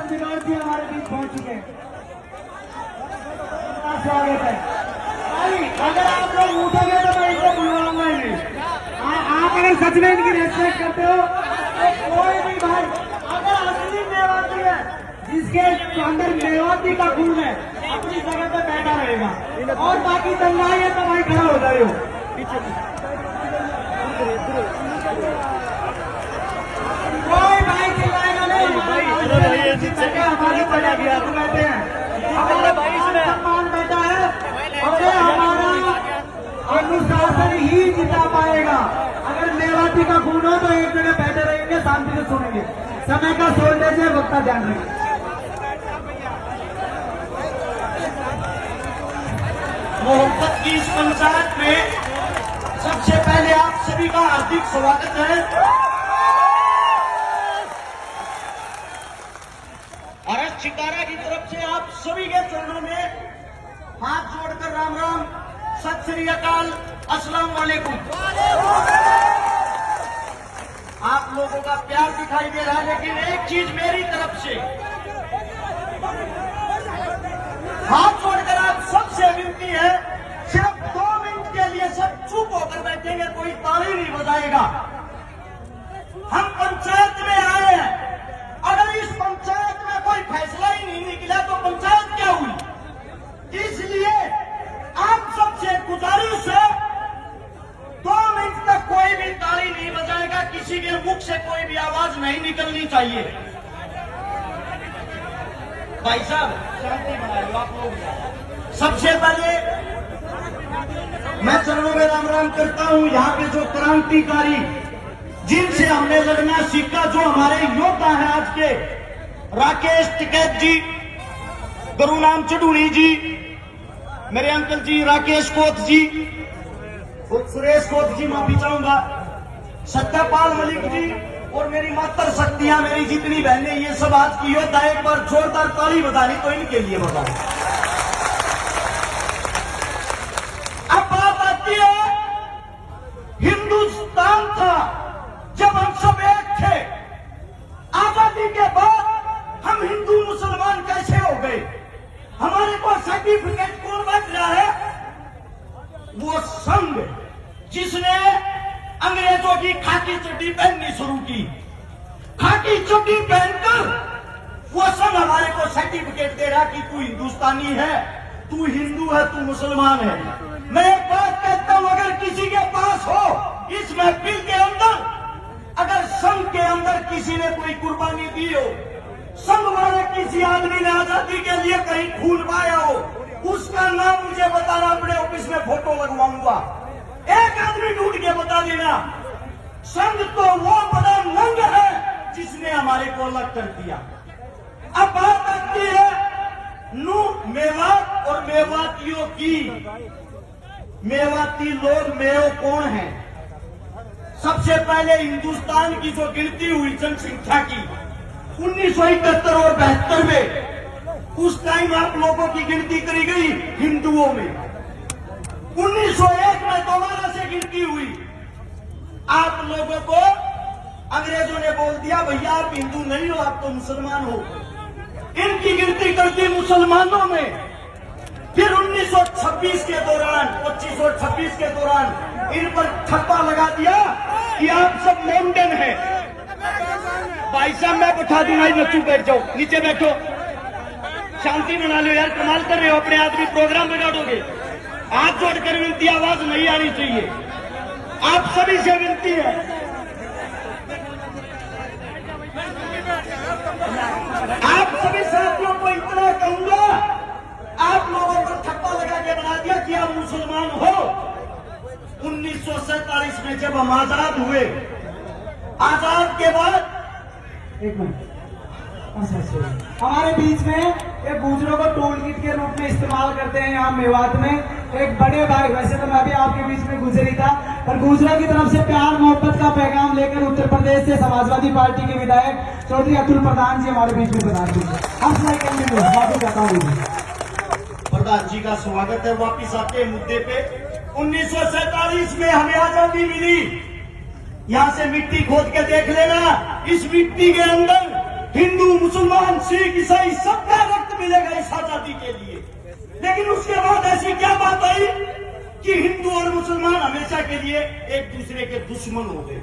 विनोद जी हमारे बीच पहुंच चुके हैं। स्वागत है भाई। अगर आप लोग उठोगे तो मैं इनको बुलवाऊंगा ही नहीं। आप अगर सच में इनकी रेस्पेक्ट करते हो तो कोई भी भाई अगर असली मेवाती है जिसके अंदर मेवाती का खून है अपनी जगह पे बैठा रहेगा और बाकी दंगाई है तो भाई खड़ा हो जाए हो। कोई भाई चिल्लाएगा नहीं। हमारी बजा गया रहते हैं हमारा भाई सम्मान बैठा है और हमारा अनुशासन ही जिता पाएगा। अगर मेवाती का खून हो तो एक जगह बैठे रहेंगे, शांति से सुनेंगे। समय का शॉर्टेज है, वक्त का ध्यान रखें। मोहब्बत की इस पंचायत में सबसे पहले आप सभी का हार्दिक स्वागत है। अरस शिकारा की तरफ से आप सभी के चरणों में हाथ जोड़कर राम राम, सत श्री अकाल, अस्सलाम वालेकुम। आप लोगों का प्यार दिखाई दे रहा है, लेकिन एक चीज मेरी तरफ से हाथ जोड़कर आप सबसे विनती है, सिर्फ 2 मिनट के लिए सब चुप होकर बैठेंगे, कोई ताली नहीं बजाएगा। हम पंचायत में आए हैं, अगर इस पंचायत में कोई फैसला ही नहीं निकला तो पंचायत क्या हुई। इसलिए आप सबसे गुजारिश है 2 मिनट तक कोई भी ताली नहीं बजाएगा, किसी के मुख से कोई भी आवाज नहीं निकलनी चाहिए। भाई साहब शांति बना लो आप लोग। सबसे पहले मैं चरणों में राम राम करता हूं। यहाँ पे जो क्रांतिकारी जिनसे हमने लड़ना सीखा, जो हमारे योद्धा हैं आज के, राकेश टिकैत जी, गुरुनाम चढ़ूणी जी, मेरे अंकल जी राकेश कोत जी, सुरेश कोत जी, माफी चाहूंगा, सत्यापाल मलिक जी और मेरी मातर शक्तियां, मेरी जितनी बहनें, ये सब आज की योद्धा। एक बार जोरदार ताली बजानी तो इनके लिए बताओ। अब बात आती है, हिंदुस्तान था जब हम सब एक थे, आजादी के बाद हम हिंदू मुसलमान कैसे हो गए। हमारे को सर्टिफिकेट कौन बांट रहा है? वो संघ जिसने अंग्रेजों की खाकी चड्डी पहननी शुरू की। खाकी चड्डी पहनकर वो संघ हमारे को सर्टिफिकेट दे रहा कि तू हिंदुस्तानी है, तू हिंदू है, तू मुसलमान है। मैं एक बात कहता हूं, अगर किसी के पास हो इस महफिल के अंदर, अगर संघ के अंदर किसी ने कोई कुर्बानी दी हो, संघ वाले किसी आदमी ने आजादी के लिए कहीं खून पाया हो, उसका नाम मुझे बताना, अपने ऑफिस में फोटो लगवाऊंगा। एक आदमी ढूंढ के बता देना। संघ तो वो बड़ा नंग है जिसने हमारे को अलग कर दिया। अब बात आती है नू मेवात और मेवातियों की। मेवाती लोग मेव कौन है? सबसे पहले हिंदुस्तान की जो गिनती हुई जनसंख्या की 1971 और 72 में, उस टाइम आप लोगों की गिनती करी गई हिंदुओं में। 1901 में दोबारा से गिनती हुई। आप लोगों को अंग्रेजों ने बोल दिया भैया आप हिंदू नहीं हो, आप तो मुसलमान हो। इनकी गिनती कर दी मुसलमानों में। फिर 1926 के दौरान, 25 और 26 के दौरान इन पर ठप्पा लगा दिया कि आप सब मॉडर्न हैं। भाई साहब मैं बैठा दूंगा, बच्चों बैठ जाओ, नीचे बैठो, शांति बना लो यार, कमाल कर रहे हो, अपने आदमी प्रोग्राम बिगाड़ोगे। हाथ जोड़कर विनती, आवाज नहीं आनी चाहिए, आप सभी से विनती है। आप सभी साथियों को इतना कहूंगा, आप लोगों को ठप्पा लगा के बना दिया कि आप मुसलमान हो। 1947 में जब हम आजाद हुए, आजाद के बाद एक मिनट, हमारे बीच में एक गुजरों को टोल किट के रूप में इस्तेमाल करते हैं। यहाँ मेवात में एक बड़े भाई, वैसे तो मैं भी आपके बीच में गुजरी था, पर गुजरों की तरफ से प्यार मोहब्बत का पैगाम लेकर उत्तर प्रदेश से समाजवादी पार्टी के विधायक चौधरी अतुल प्रधान जी हमारे बीच में प्रधान जी, हम स्वागत करता हूँ। प्रधान जी का स्वागत है। वापिस आते हैं मुद्दे पे। 1947 में हमें आजादी मिली। यहाँ से मिट्टी खोद के देख लेना, इस मिट्टी के अंदर हिंदू मुसलमान सिख ईसाई सबका रक्त मिलेगा इस आजादी के लिए। लेकिन उसके बाद ऐसी क्या बात आई कि हिंदू और मुसलमान हमेशा के लिए एक दूसरे के दुश्मन हो गए।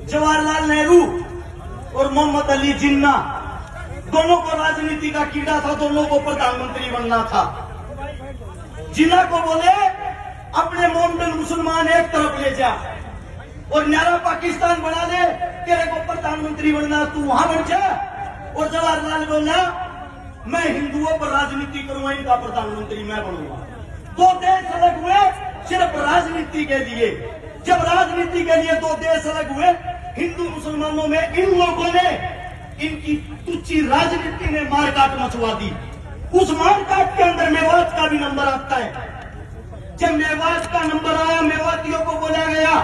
जवाहरलाल नेहरू और मोहम्मद अली जिन्ना दोनों को राजनीति का कीड़ा था, दोनों को प्रधानमंत्री बनना था। जिन्ना को बोले अपने मोमडन मुसलमान एक तरफ ले जा और न्यारा पाकिस्तान बना दे, तेरे को प्रधानमंत्री बनना, तू वहां बन जा। और जवाहरलाल बोला मैं हिंदुओं पर राजनीति करूंगा, इनका प्रधानमंत्री मैं बनूंगा। दो देश अलग हुए सिर्फ राजनीति के लिए। जब राजनीति के लिए दो देश अलग हुए, हिंदू मुसलमानों में इन लोगों ने इनकी तुच्छी राजनीति ने मारकाट मचवा दी। उस मारकाट के अंदर मेवात का भी नंबर आता है। जब मेवात का नंबर आया, मेवातियों को बोला गया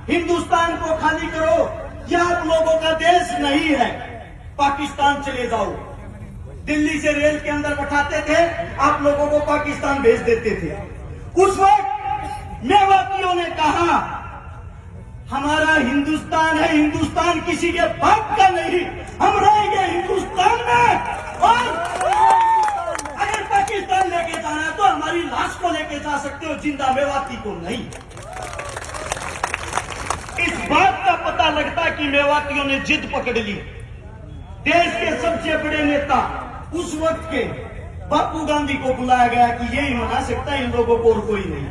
हिंदुस्तान को खाली करो, यह आप लोगों का देश नहीं है, पाकिस्तान चले जाओ। दिल्ली से रेल के अंदर बैठाते थे, आप लोगों को पाकिस्तान भेज देते थे। उस वक्त मेवातियों ने कहा हमारा हिंदुस्तान है, हिंदुस्तान किसी के बाप का नहीं, हम रहेंगे हिंदुस्तान में। और अगर पाकिस्तान लेके जाना है तो हमारी लाश को लेके जा सकते हो, जिंदा मेवाती को नहीं। इस बात का पता लगता कि मेवातियों ने जिद पकड़ ली। देश के सबसे बड़े नेता उस वक्त के बापू गांधी को बुलाया गया कि यही मना सकता है इन लोगों को और कोई नहीं।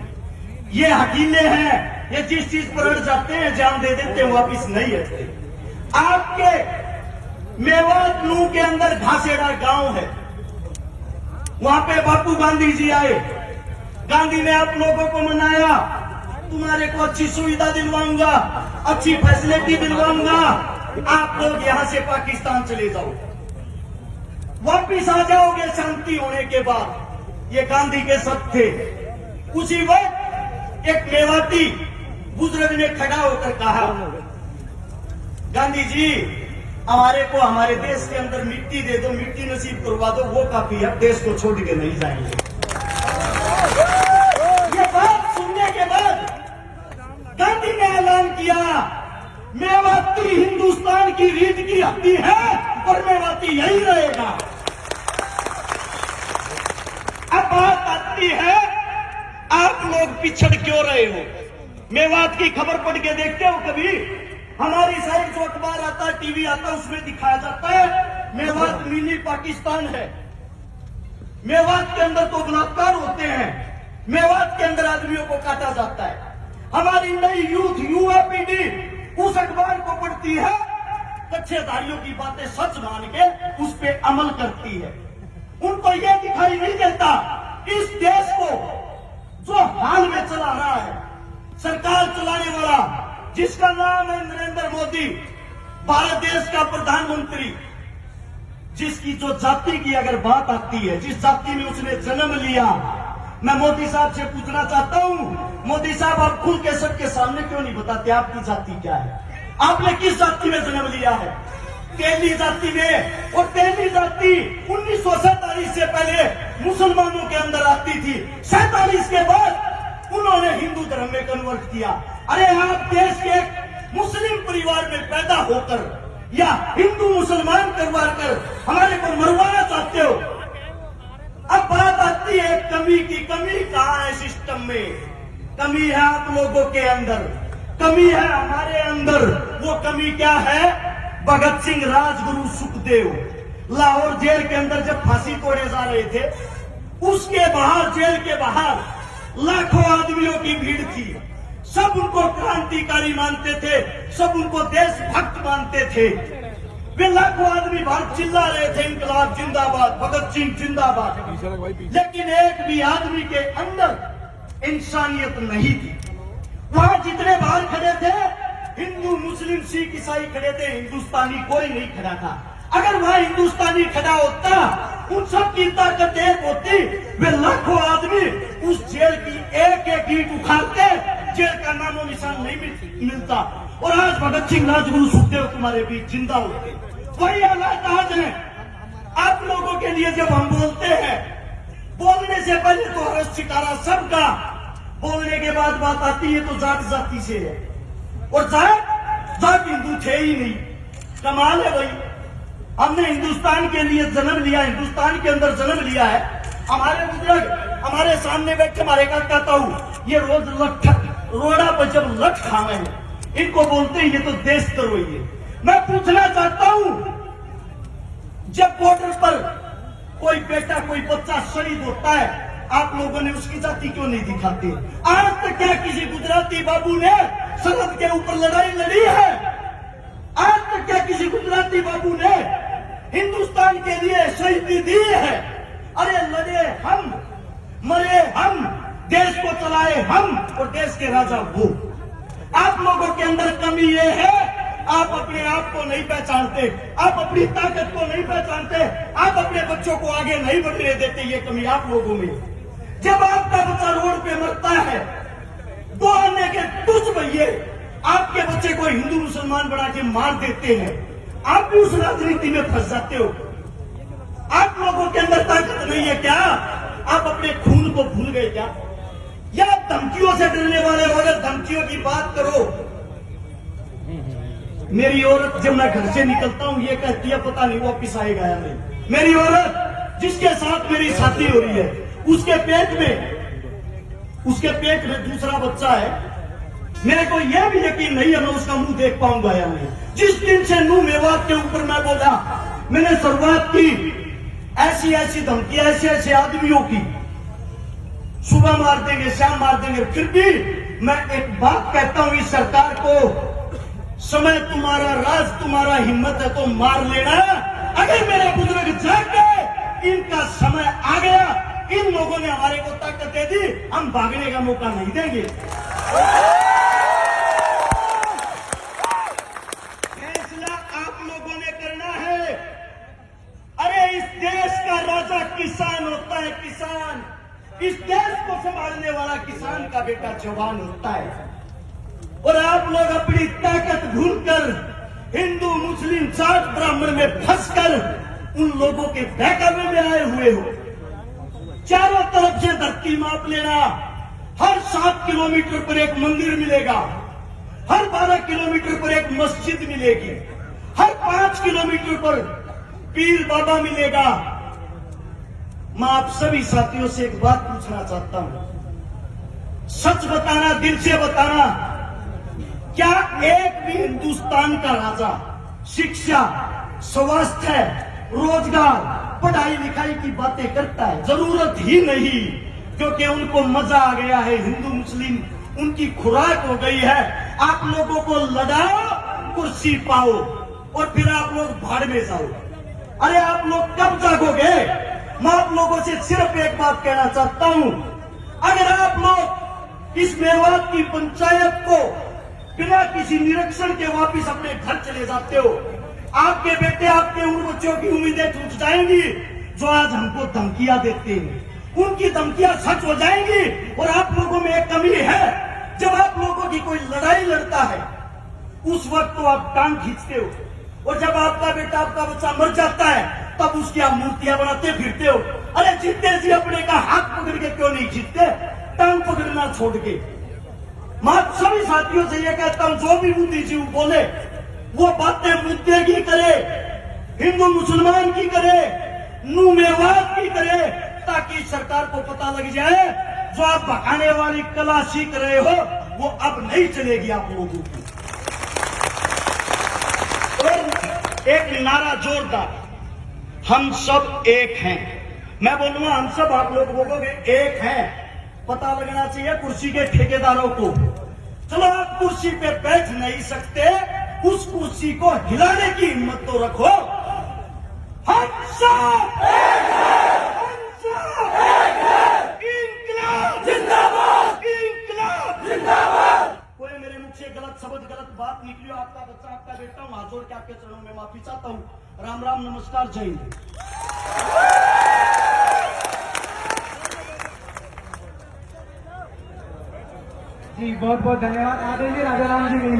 ये हकीले हैं, ये जिस चीज पर अड़ जाते हैं जान दे देते हैं, वापिस नहीं हटते। आपके मेवात नू के अंदर घासेड़ा गांव है, वहां पे बापू गांधी जी आए। गांधी ने आप लोगों को मनाया, तुम्हारे को अच्छी सुविधा दिलवाऊंगा, अच्छी फैसिलिटी दिलवाऊंगा, आप लोग यहां से पाकिस्तान चले जाओ, वापिस आ जाओगे शांति होने के बाद। ये गांधी के शब्द थे। उसी वक्त एक मेवाती बुजुर्ग ने खड़ा होकर कहा गांधी जी हमारे को हमारे देश के अंदर मिट्टी दे दो, मिट्टी नसीब करवा दो, वो काफी है, देश को छोड़ के नहीं जाएंगे। ये बात सुनने के बाद गांधी ने ऐलान किया मेवाती हिंदुस्तान की रीढ़ की हड्डी है और मेवाती यही रहेगा। अब बात आती है आप लोग पिछड़ क्यों रहे हो? मेवात की खबर पढ़ के देखते हो कभी? हमारी साइड जो अखबार आता है, टीवी आता है, उसमें दिखाया जाता है मेवात मिनी पाकिस्तान है। मेवात के अंदर तो बलात्कार होते हैं, मेवात के अंदर आदमियों को काटा जाता है। हमारी नई यूथ युवा पीढ़ी उस अखबार को पढ़ती है, कच्छेधारियों की बातें सच मान के उस पे अमल करती है। उनको यह दिखाई नहीं देता इस देश को जो हाल में चला रहा है, सरकार चलाने वाला जिसका नाम है नरेंद्र मोदी, भारत देश का प्रधानमंत्री, जिसकी जो जाति की अगर बात आती है, जिस जाति में उसने जन्म लिया, मैं मोदी साहब से पूछना चाहता हूं, मोदी साहब आप खुल के सबके सामने क्यों नहीं बताते आपकी जाति क्या है? आपने किस जाति में जन्म लिया है? तेली जाति में। और तेली जाति 1947 से पहले मुसलमानों के अंदर आती थी, 47 के बाद उन्होंने हिंदू धर्म में कन्वर्ट किया। अरे आप देश के एक मुस्लिम परिवार में पैदा होकर या हिंदू मुसलमान करवा कर हमारे को मरवाना चाहते हो। अब बात आती है कमी की। कमी कहाँ है सिस्टम में? कमी है आप लोगों के अंदर, कमी है हमारे अंदर। वो कमी क्या है? भगत सिंह, राजगुरु, सुखदेव लाहौर जेल के अंदर जब फांसी तोड़े जा रहे थे, उसके बाहर, जेल के बाहर लाखों आदमियों की भीड़ थी। सब उनको क्रांतिकारी मानते थे, सब उनको देशभक्त मानते थे। वे लाखों आदमी बाहर चिल्ला रहे थे इंकलाब जिंदाबाद, भगत सिंह जिंदाबाद। लेकिन एक भी आदमी के अंदर इंसानियत नहीं थी। वहां जितने बाहर खड़े थे, हिंदू, मुस्लिम, सिख, ईसाई खड़े थे, हिंदुस्तानी कोई नहीं खड़ा था। अगर वहां हिंदुस्तानी खड़ा होता, उन सब की ताकत एक होती, वे लाखों आदमी उस जेल की एक एक ईंट उखाड़ते, जेल का नामो निशान नहीं मिलता। और आज भगत सिंह, राजगुरु, सुखदेव तुम्हारे बीच जिंदा होते। वही हालात आज है आप लोगों के लिए। जब हम बोलते हैं, बोलने से पहले तो हर्ष शिकारा सबका, बोलने के बाद बात आती है तो जात जाति से है। और जात हिंदू थे ही नहीं। कमाल है भाई, हमने हिंदुस्तान के लिए जन्म लिया, हिंदुस्तान के अंदर जन्म लिया है। हमारे बुजुर्ग हमारे सामने बैठे, हमारे कहता हूं, ये रोज रोड़ा पर जब लठ खावे इनको बोलते हैं ये तो देशद्रोही है। मैं पूछना चाहता हूं, जब बॉर्डर पर कोई बेटा कोई बच्चा शहीद होता है, आप लोगों ने उसकी जाति क्यों नहीं दिखाते? आज तक क्या किसी गुजराती बाबू ने सरहद के ऊपर लड़ाई लड़ी है? आज तक क्या किसी गुजराती बाबू ने हिंदुस्तान के लिए शहीदी दी है? अरे लड़े हम, मरे हम, देश को चलाए हम और देश के राजा वो। आप लोगों के अंदर कमी ये है, आप अपने आप को नहीं पहचानते, आप अपनी ताकत को नहीं पहचानते, आप अपने बच्चों को आगे नहीं बढ़ने देते। ये कमी आप लोगों में। जब आपका बच्चा रोड पे मरता है, 2 आने के तुझ भैये आपके बच्चे को हिंदू मुसलमान बना के मार देते हैं, आप भी उस राजनीति में फंस जाते हो। आप लोगों के अंदर ताकत नहीं है क्या? आप अपने खून को भूल गए क्या? या आप धमकियों से डरने वाले हो? अगर धमकियों की बात करो, मेरी औरत जब मैं घर से निकलता हूं ये कहती है पता नहीं वापिस आएगा या नहीं। मेरी औरत जिसके साथ मेरी शादी हो रही है, उसके पेट में दूसरा बच्चा है, मेरे को यह भी यकीन नहीं है मैं उसका मुंह देख पाऊंगा या नहीं। जिस दिन से नूह मेवात के ऊपर मैं बोला, मैंने शुरुआत की, ऐसी ऐसी धमकियां ऐसे ऐसे आदमियों की, सुबह मार देंगे शाम मार देंगे, फिर भी मैं एक बात कहता हूं इस सरकार को, समय तुम्हारा राज तुम्हारा हिम्मत है तो मार लेना। अगर मेरे बुजुर्ग जाग गए, इनका समय आ गया, इन लोगों ने हमारे को ताकत दे दी, हम भागने का मौका नहीं देंगे। फैसला आप लोगों ने करना है। अरे इस देश का राजा किसान होता है, किसान। इस देश को संभालने वाला किसान का बेटा जवान होता है। और आप लोग अपनी ताकत भूलकर हिंदू मुस्लिम जाट ब्राह्मण में फंसकर उन लोगों के बहकावे में आए हुए हो। चारों तरफ से धरती माप लेना, हर 7 किलोमीटर पर एक मंदिर मिलेगा, हर 12 किलोमीटर पर एक मस्जिद मिलेगी, हर 5 किलोमीटर पर पीर बाबा मिलेगा। मैं आप सभी साथियों से एक बात पूछना चाहता हूं, सच बताना, दिल से बताना, क्या एक भी हिंदुस्तान का राजा शिक्षा, स्वास्थ्य, रोजगार, पढ़ाई लिखाई की बातें करता है? जरूरत ही नहीं, क्योंकि उनको मजा आ गया है। हिंदू मुस्लिम उनकी खुराक हो गई है। आप लोगों को लड़ाओ, कुर्सी पाओ और फिर आप लोग भाड़ में जाओ। अरे आप लोग कब जागोगे? मैं आप लोगों से सिर्फ एक बात कहना चाहता हूं, अगर आप लोग इस मेवात की पंचायत को बिना किसी निरीक्षण के वापिस अपने घर चले जाते हो, आपके बेटे आपके उन बच्चों की उम्मीदें टूट जाएंगी जो आज हमको धमकियां देते हैं। उनकी धमकियां सच हो जाएंगी। और आप लोगों में एक कमी है, जब आप लोगों की कोई लड़ाई लड़ता है उस वक्त तो आप टांग खींचते हो, और जब आपका बेटा आपका बच्चा मर जाता है तब उसकी आप मूर्तियां बनाते फिरते हो। अरे जीतते जी अपने का हाथ पकड़ के क्यों नहीं जीतते, टांग पकड़ना छोड़ के। मैं सभी साथियों से यह कहता हूं, जो भी बुद्धिजीवी बोले वो बातें मुद्दे की करे, हिंदू मुसलमान की करे, नूह मेवात की करे, ताकि सरकार को पता लग जाए जो आप भगाने वाली कला सीख रहे हो वो अब नहीं चलेगी आप लोगों की। और एक नारा जोरदार, हम सब एक हैं। मैं बोलूंगा हम सब, आप लोग बोलोगे एक हैं। पता लगना चाहिए कुर्सी के ठेकेदारों को। चलो आप कुर्सी पे बैठ नहीं सकते, उस कुर्सी को हिलाने की हिम्मत तो रखो। हम सब एक हैं, हम सब एक हैं। इंकलाब जिंदाबाद, इंकलाब जिंदाबाद। कोई मेरे मुख से गलत शब्द गलत बात निकली हो, आपका बच्चा आपका बेटा हूं, हाथ जोड़ के आपके चरणों में माफी चाहता हूं। राम राम, नमस्कार, जय हिंद। जी बहुत बहुत धन्यवाद। आदरणीय राजा राम जी।